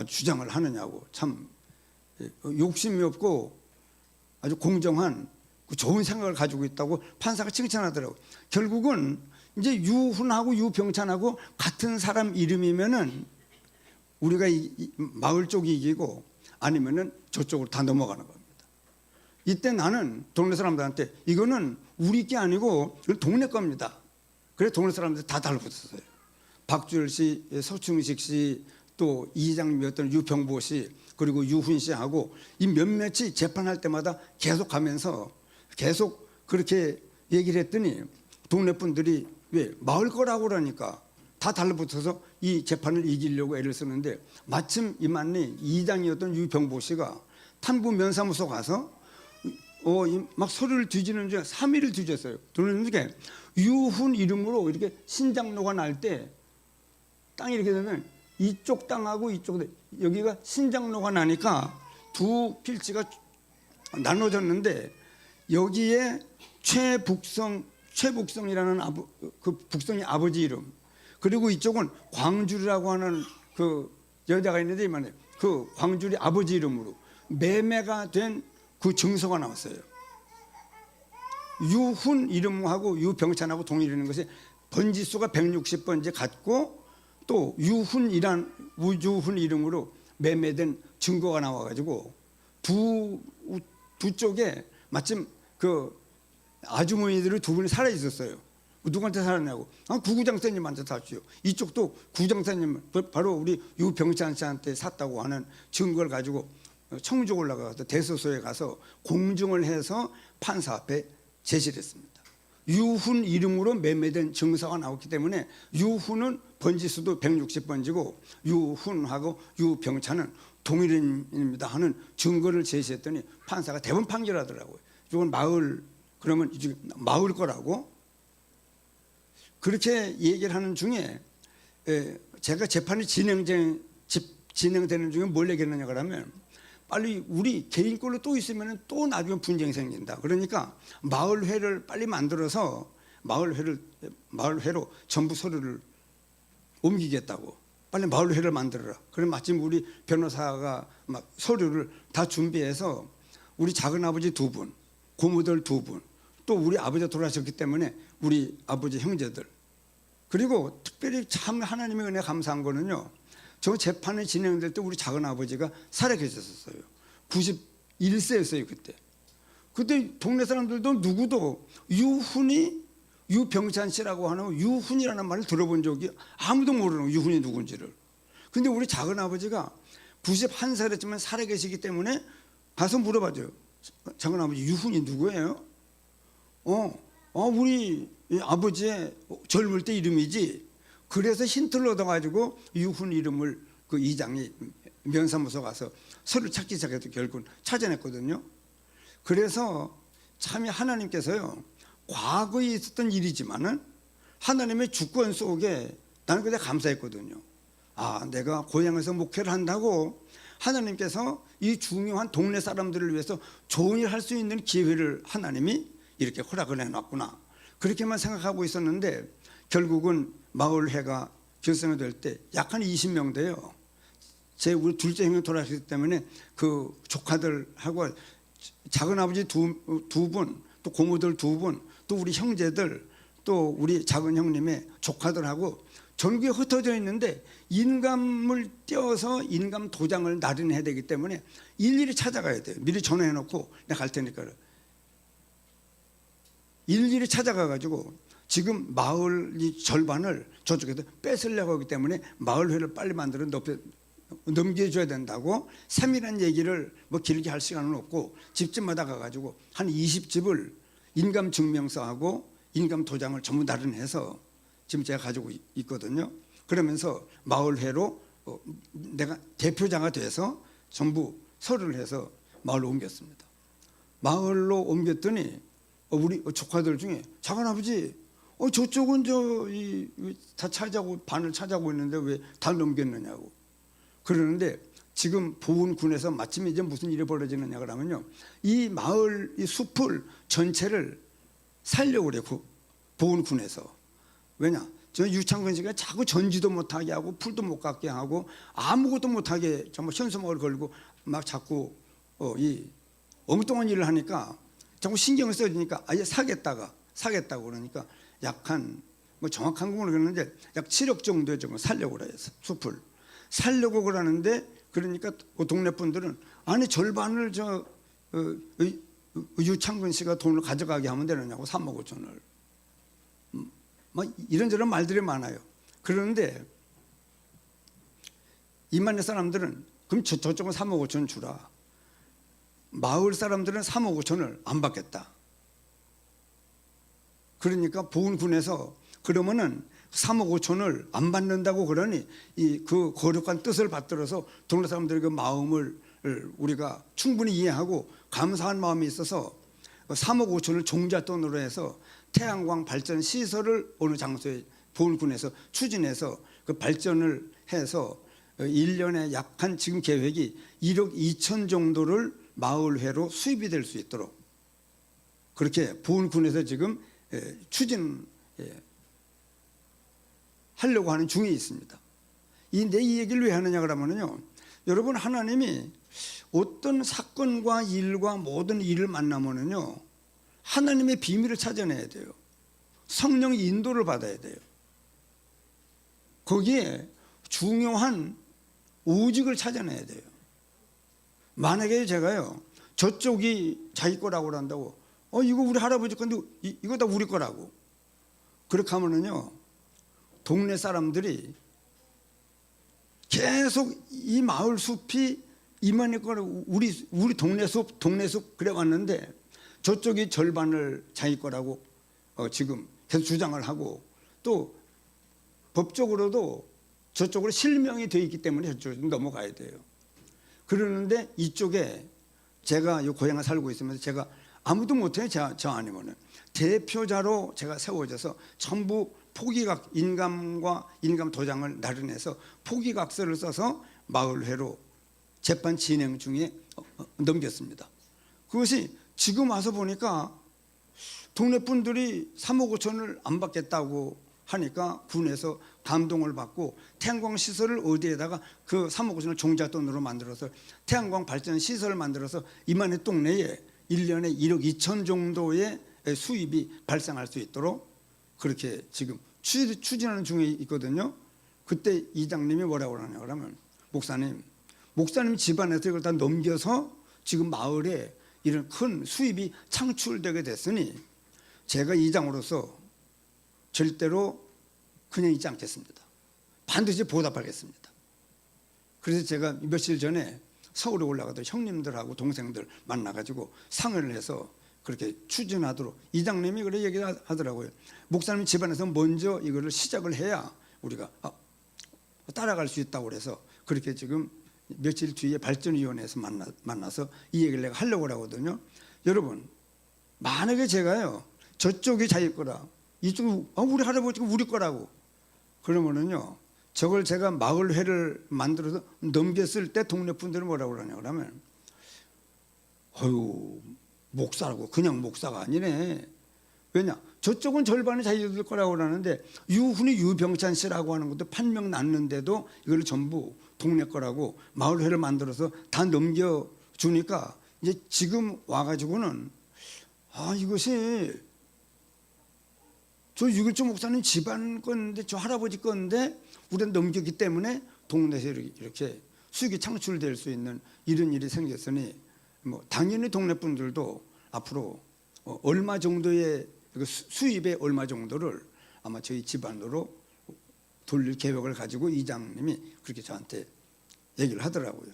주장을 하느냐고. 참 욕심이 없고 아주 공정한 좋은 생각을 가지고 있다고 판사가 칭찬하더라고요. 결국은 이제 유훈하고 유병찬하고 같은 사람 이름이면은 우리가 마을 쪽이 이기고 아니면은 저쪽으로 다 넘어가는 겁니다. 이때 나는 동네 사람들한테 이거는 우리 게 아니고 이건 동네 겁니다. 그래서 동네 사람들 다 달라붙었어요. 박주열 씨, 서충식 씨, 또 이장이었던 유병보 씨, 그리고 유훈 씨하고 이 몇몇이 재판할 때마다 계속 가면서 계속 그렇게 얘기를 했더니 동네 분들이 왜 마을 거라고 그러니까 다 달라붙어서 이 재판을 이기려고 애를 쓰는데 마침 이만희 이장이었던 유병보 씨가 탄부 면사무소 가서 막 서류를 뒤지는 중에 3일을 뒤졌어요. 그러는데 유훈 이름으로 이렇게 신장로가 날 때 땅이 이렇게 되면 이쪽 땅하고 이쪽 여기가 신장로가 나니까 두 필지가 나눠졌는데 여기에 최북성이라는 그 북성이 아버지 이름 그리고 이쪽은 광줄이라고 하는 그 여자가 있는데 이만해 그 광줄이 아버지 이름으로 매매가 된 그 증서가 나왔어요. 유훈 이름하고 유병찬하고 동일하는 것이 번지수가 160번지 같고 또 유훈이란 우주훈 이름으로 매매된 증거가 나와가지고 두 쪽에 마침 그 아주머니들이 두 분이 살아 있었어요. 누구한테 살았냐고. 구구장사님한테 샀죠. 이쪽도 구장사님 바로 우리 유병찬 씨한테 샀다고 하는 증거를 가지고 청주 올라가서 대소소에 가서 공증을 해서 판사 앞에 제시를 했습니다. 유훈 이름으로 매매된 증서가 나왔기 때문에 유훈은 번지수도 160번지고 유훈하고 유병찬은 동일인입니다 하는 증거를 제시했더니 판사가 대법원 판결하더라고요. 이건 마을, 그러면 이제 마을 거라고 그렇게 얘기를 하는 중에 제가 재판이 진행되는 중에 뭘 얘기했느냐 그러면 빨리 우리 개인 걸로 또 있으면 또 나중에 분쟁이 생긴다. 그러니까 마을회를 빨리 만들어서 마을회로 전부 서류를 옮기겠다고. 빨리 마을회를 만들어라. 그럼 마침 우리 변호사가 막 서류를 다 준비해서 우리 작은아버지 2분, 고모들 2분, 또 우리 아버지가 돌아가셨기 때문에 우리 아버지 형제들, 그리고 특별히 참 하나님의 은혜 감사한 거는요, 저 재판이 진행될 때 우리 작은아버지가 살아계셨었어요. 91세였어요 그때. 그때 동네 사람들도 누구도 유병찬 씨라고 하는 유훈이라는 말을 들어본 적이 아무도 모르는 유훈이 누군지를. 근데 우리 작은아버지가 91살이지만 살아계시기 때문에 가서 물어봐줘요. 작은아버지 유훈이 누구예요? 우리 아버지의 젊을 때 이름이지. 그래서 힌트를 얻어가지고 유훈 이름을 그 이장이 면사무소 가서 서류 찾기 시작해서 결국은 찾아냈거든요. 그래서 참이 하나님께서요, 과거에 있었던 일이지만은 하나님의 주권 속에 나는 그때 감사했거든요. 내가 고향에서 목회를 한다고 하나님께서 이 중요한 동네 사람들을 위해서 좋은 일 할 수 있는 기회를 하나님이 이렇게 허락을 해놨구나. 그렇게만 생각하고 있었는데 결국은 마을회가 결성이 될 때 약 한 20명 돼요. 우리 둘째 형이 돌아가셨기 때문에 그 조카들하고 작은아버지 두 분, 또 고모들 2분, 또 우리 형제들, 또 우리 작은 형님의 조카들하고 전국에 흩어져 있는데 인감을 떼어서 인감 도장을 날인해야 되기 때문에 일일이 찾아가야 돼요. 미리 전화해놓고 내가 갈 테니까 일일이 찾아가가지고 지금 마을 이 절반을 저쪽에서 뺏으려고 하기 때문에 마을회를 빨리 만들어 넘겨줘야 된다고 세밀한 얘기를 뭐 길게 할 시간은 없고 집집마다 가가지고 한 20집을 인감증명서하고 인감도장을 전부 날인해서 지금 제가 가지고 있거든요. 그러면서 마을회로 내가 대표자가 돼서 전부 서류를 해서 마을로 옮겼습니다. 마을로 옮겼더니 우리 조카들 중에 작은아버지 저쪽은 다 차지하고 반을 차지하고 있는데 왜 다 넘겼느냐고 그러는데 지금 보은군에서 마침 이제 무슨 일이 벌어지느냐 그러면요, 이 마을 이 숲을 전체를 살려고 그래요. 보은군에서. 왜냐? 저 유창근 씨가 자꾸 전지도 못하게 하고 풀도 못 갖게 하고 아무것도 못하게 정말 현수막을 걸고 막 자꾸 이 엉뚱한 일을 하니까 자꾸 신경을 써주니까 아예 사겠다고 그러니까 약한 뭐 정확한 건 모르겠는데 약 7억 정도의 좀 살려고 그래요. 숲을 살려고 그러는데 그러니까 그 동네 분들은 아니 절반을 유창근 씨가 돈을 가져가게 하면 되느냐고 3억 5천을 막 이런저런 말들이 많아요. 그런데 이만의 사람들은 그럼 저쪽은 3억 5천 주라. 마을 사람들은 3억 5천을 안 받겠다. 그러니까 보은군에서 그러면은 3억 5천을 안 받는다고 그러니 그 거룩한 뜻을 받들어서 동네 사람들의 그 마음을 우리가 충분히 이해하고 감사한 마음이 있어서 3억 5천을 종잣돈으로 해서 태양광 발전 시설을 어느 장소에 보은군에서 추진해서 그 발전을 해서 1년에 약한 지금 계획이 1억 2천 정도를 마을회로 수입이 될 수 있도록 그렇게 보은군에서 지금 추진하려고 하는 중에 있습니다. 내 이 얘기를 왜 하느냐 그러면요, 여러분 하나님이 어떤 사건과 일과 모든 일을 만나면요 하나님의 비밀을 찾아내야 돼요. 성령의 인도를 받아야 돼요. 거기에 중요한 오직을 찾아내야 돼요. 만약에 제가요 저쪽이 자기 거라고 한다고 이거 우리 할아버지 건데 이거 다 우리 거라고 그렇게 하면은요 동네 사람들이 계속 이 마을 숲이 이만희 거라고 우리 동네 숲 그래 왔는데 저쪽이 절반을 자기 거라고 지금 계속 주장을 하고 또 법적으로도 저쪽으로 실명이 되어 있기 때문에 저쪽으로 넘어가야 돼요. 그러는데 이쪽에 제가 이 고향에 살고 있으면서 제가 아무도 못해요. 저 아니면은 대표자로 제가 세워져서 전부 포기각 인감과 인감 도장을 나름해서 포기각서를 써서 마을회로 재판 진행 중에 넘겼습니다. 그것이 지금 와서 보니까 동네 분들이 3억 5천을 안 받겠다고 하니까 군에서 감동을 받고 태양광 시설을 어디에다가 그 3억 5천을 종잣돈으로 만들어서 태양광 발전 시설을 만들어서 이만희 동네에 1년에 1억 2천 정도의 수입이 발생할 수 있도록 그렇게 지금 추진하는 중에 있거든요. 그때 이장님이 뭐라고 하냐 그러면 목사님 집안에서 이걸 다 넘겨서 지금 마을에 이런 큰 수입이 창출되게 됐으니 제가 이장으로서 절대로 그냥 있지 않겠습니다. 반드시 보답하겠습니다. 그래서 제가 며칠 전에 서울에 올라가도 형님들하고 동생들 만나가지고 상의를 해서 그렇게 추진하도록 이장님이 그래 얘기하더라고요. 목사님 집안에서 먼저 이거를 시작을 해야 우리가 따라갈 수 있다고 그래서 그렇게 지금 며칠 뒤에 발전위원회에서 만나서 이 얘기를 내가 하려고 하거든요. 여러분 만약에 제가요 저쪽이 자기 거라 이쪽 우리 할아버지가 우리 거라고 그러면은요 저걸 제가 마을회를 만들어서 넘겼을 때 동네 분들은 뭐라고 그러냐 그러면 어휴 목사라고 그냥 목사가 아니네. 왜냐 저쪽은 절반이 자기들 거라고 그러는데 유훈이 유병찬 씨라고 하는 것도 판명 났는데도 이걸 전부 동네 거라고 마을회를 만들어서 다 넘겨주니까 이제 지금 와가지고는 이것이 저 유길조 목사님 집안 건데 저 할아버지 건데 우리는 넘겼기 때문에 동네에서 이렇게 수익이 창출될 수 있는 이런 일이 생겼으니 뭐 당연히 동네 분들도 앞으로 얼마 정도의 수입의 얼마 정도를 아마 저희 집안으로 돌릴 계획을 가지고 이장님이 그렇게 저한테 얘기를 하더라고요.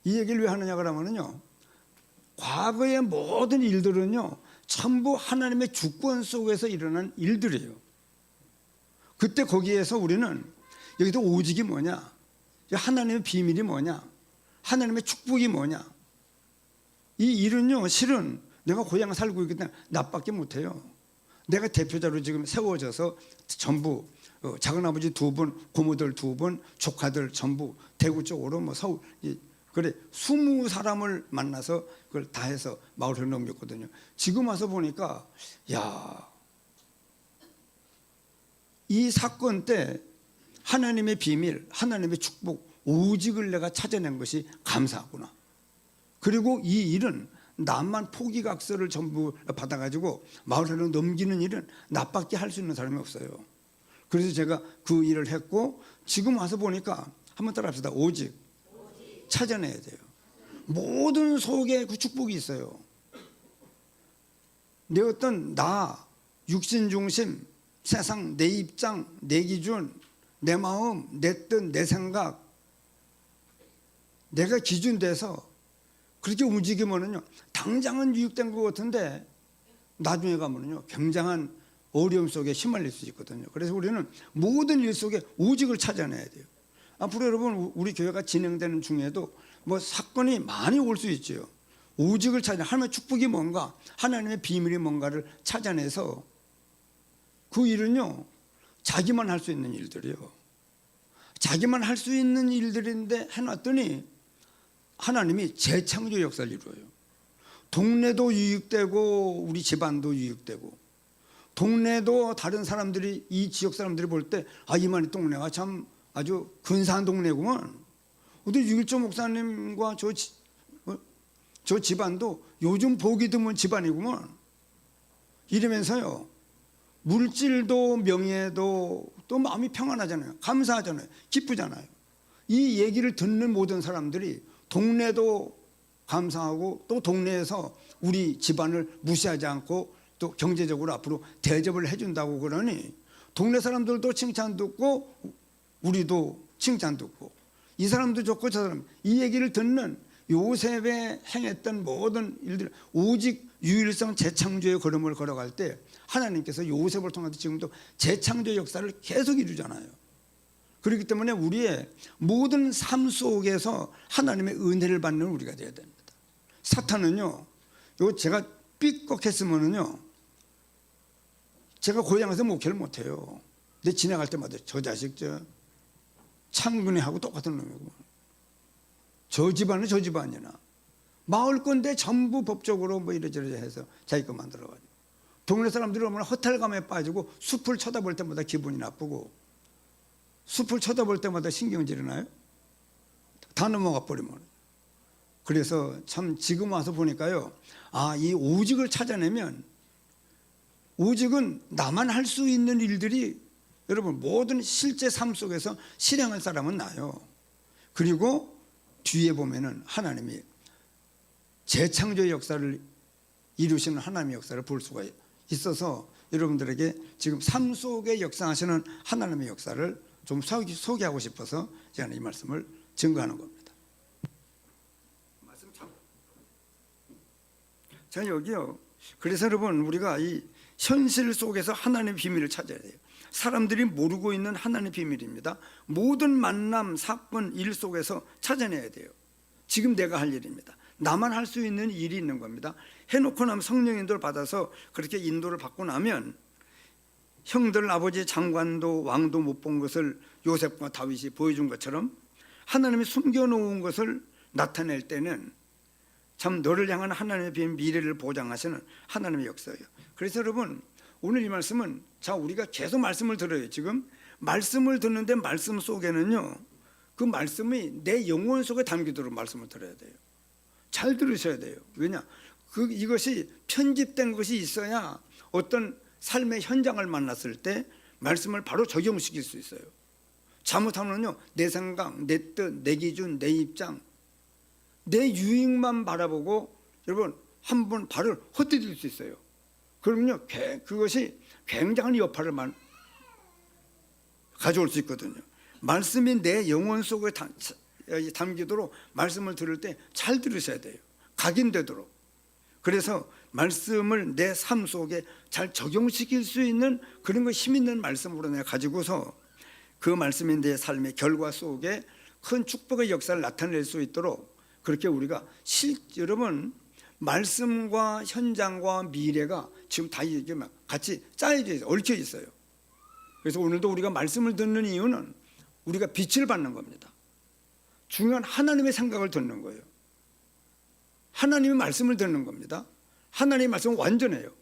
이 얘기를 왜 하느냐 그러면요 과거의 모든 일들은요 전부 하나님의 주권 속에서 일어난 일들이에요. 그때 거기에서 우리는 여기도 오직이 뭐냐 하나님의 비밀이 뭐냐 하나님의 축복이 뭐냐 이 일은요 실은 내가 고향에 살고 있기 때문에 나밖에 못해요. 내가 대표자로 지금 세워져서 전부 작은아버지 2분 고모들 2분 조카들 전부 대구 쪽으로 뭐 서울 그래 20사람을 만나서 그걸 다 해서 마을을 넘겼거든요. 지금 와서 보니까 이 사건 때 하나님의 비밀 하나님의 축복 오직을 내가 찾아낸 것이 감사하구나. 그리고 이 일은 나만 포기각서를 전부 받아가지고 마을회로 넘기는 일은 나밖에 할 수 있는 사람이 없어요. 그래서 제가 그 일을 했고 지금 와서 보니까 한번 따라합시다. 오직 찾아내야 돼요. 모든 속에 그 축복이 있어요. 내 어떤 나 육신 중심 세상 내 입장 내 기준 내 마음 내 뜻 내 생각 내가 기준 돼서 그렇게 움직이면은요 당장은 유익된 것 같은데 나중에 가면은요 굉장한 어려움 속에 휘말릴 수 있거든요. 그래서 우리는 모든 일 속에 오직을 찾아내야 돼요. 앞으로 여러분 우리 교회가 진행되는 중에도 뭐 사건이 많이 올 수 있죠. 오직을 찾아 하나님의 축복이 뭔가 하나님의 비밀이 뭔가를 찾아내서 그 일은요 자기만 할 수 있는 일들이에요. 자기만 할 수 있는 일들인데 해놨더니 하나님이 재창조 역사를 이루어요. 동네도 유익되고 우리 집안도 유익되고 동네도 다른 사람들이 이 지역 사람들이 볼 때 이만희 동네가 참 아주 근사한 동네구만. 근데 유길조 목사님과 저 집안도 요즘 보기 드문 집안이구만. 이러면서요 물질도 명예도 또 마음이 평안하잖아요. 감사하잖아요. 기쁘잖아요. 이 얘기를 듣는 모든 사람들이 동네도 감사하고 또 동네에서 우리 집안을 무시하지 않고 또 경제적으로 앞으로 대접을 해준다고 그러니 동네 사람들도 칭찬 듣고 우리도 칭찬 듣고 이 사람도 좋고 저 사람 이 얘기를 듣는 요셉의 행했던 모든 일들, 오직 유일성 재창조의 걸음을 걸어갈 때 하나님께서 요셉을 통해서 지금도 재창조의 역사를 계속 이루잖아요. 그렇기 때문에 우리의 모든 삶 속에서 하나님의 은혜를 받는 우리가 되어야 됩니다. 사탄은요, 요 제가 삐걱했으면은요, 제가 고향에서 목회를 못해요. 근데 지나갈 때마다 저 자식 창근이하고 똑같은 놈이고, 저 집안은 저 집안이나 마을 건데 전부 법적으로 뭐 이래저래 해서 자기 거 만들어가지고, 동네 사람들이 얼마나 허탈감에 빠지고 숲을 쳐다볼 때마다 기분이 나쁘고, 숲을 쳐다볼 때마다 신경질이 나요. 다 넘어가 버리면. 그래서 참 지금 와서 보니까요, 이 오직을 찾아내면, 오직은 나만 할 수 있는 일들이 여러분 모든 실제 삶 속에서 실행할 사람은 나요. 그리고 뒤에 보면은 하나님이 재창조의 역사를 이루시는 하나님의 역사를 볼 수가 있어서 여러분들에게 지금 삶 속에 역사하시는 하나님의 역사를 좀 소개하고 싶어서 제가 이 말씀을 증거하는 겁니다. 말씀 참. 자, 여기요. 그래서 여러분 우리가 이 현실 속에서 하나님의 비밀을 찾아야 돼요. 사람들이 모르고 있는 하나님의 비밀입니다. 모든 만남, 사건, 일 속에서 찾아내야 돼요. 지금 내가 할 일입니다. 나만 할 수 있는 일이 있는 겁니다. 해놓고 나면 성령 인도를 받아서 그렇게 인도를 받고 나면 형들 아버지 장관도 왕도 못 본 것을 요셉과 다윗이 보여준 것처럼 하나님이 숨겨놓은 것을 나타낼 때는 참 너를 향한 하나님의 미래를 보장하시는 하나님의 역사예요. 그래서 여러분 오늘 이 말씀은, 자, 우리가 계속 말씀을 들어요. 지금 말씀을 듣는데 말씀 속에는요, 그 말씀이 내 영혼 속에 담기도록 말씀을 들어야 돼요. 잘 들으셔야 돼요. 왜냐? 이것이 편집된 것이 있어야 어떤 삶의 현장을 만났을 때 말씀을 바로 적용시킬 수 있어요. 잘못하면요, 내 생각, 내 뜻, 내 기준, 내 입장, 내 유익만 바라보고 여러분 한번 발을 헛디딜 수 있어요. 그러면요, 그것이 굉장한 여파를 가져올 수 있거든요. 말씀이 내 영혼 속에 담기도록 말씀을 들을 때 잘 들으셔야 돼요. 각인되도록. 그래서 말씀을 내 삶 속에 잘 적용시킬 수 있는 그런 거 힘 있는 말씀으로 내가 가지고서 그 말씀이 내 삶의 결과 속에 큰 축복의 역사를 나타낼 수 있도록, 그렇게 우리가 여러분 말씀과 현장과 미래가 지금 다 이게 같이 짜여져 있어요. 얽혀 있어요. 그래서 오늘도 우리가 말씀을 듣는 이유는 우리가 빛을 받는 겁니다. 중요한 하나님의 생각을 듣는 거예요. 하나님의 말씀을 듣는 겁니다. 하나님의 말씀은 완전해요.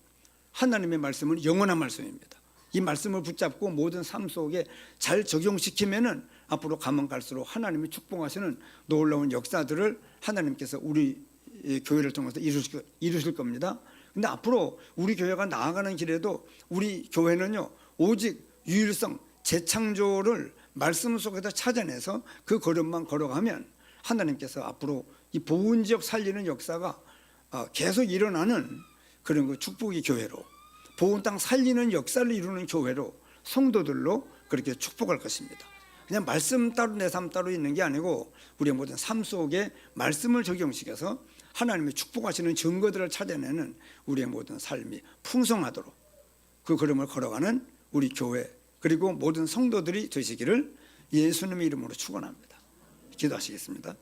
하나님의 말씀은 영원한 말씀입니다. 이 말씀을 붙잡고 모든 삶 속에 잘 적용시키면은 앞으로 가면 갈수록 하나님이 축복하시는 놀라운 역사들을 하나님께서 우리 교회를 통해서 이루실 겁니다. 근데 앞으로 우리 교회가 나아가는 길에도 우리 교회는요, 오직 유일성, 재창조를 말씀 속에서 찾아내서 그 걸음만 걸어가면 하나님께서 앞으로 이 보은 지역 살리는 역사가 계속 일어나는 그런 그 축복의 교회로, 보은 땅 살리는 역사를 이루는 교회로, 성도들로 그렇게 축복할 것입니다. 그냥 말씀 따로 내 삶 따로 있는 게 아니고 우리의 모든 삶 속에 말씀을 적용시켜서 하나님의 축복하시는 증거들을 찾아내는 우리의 모든 삶이 풍성하도록 그 걸음을 걸어가는 우리 교회, 그리고 모든 성도들이 되시기를 예수님의 이름으로 축원합니다. 기도하시겠습니다.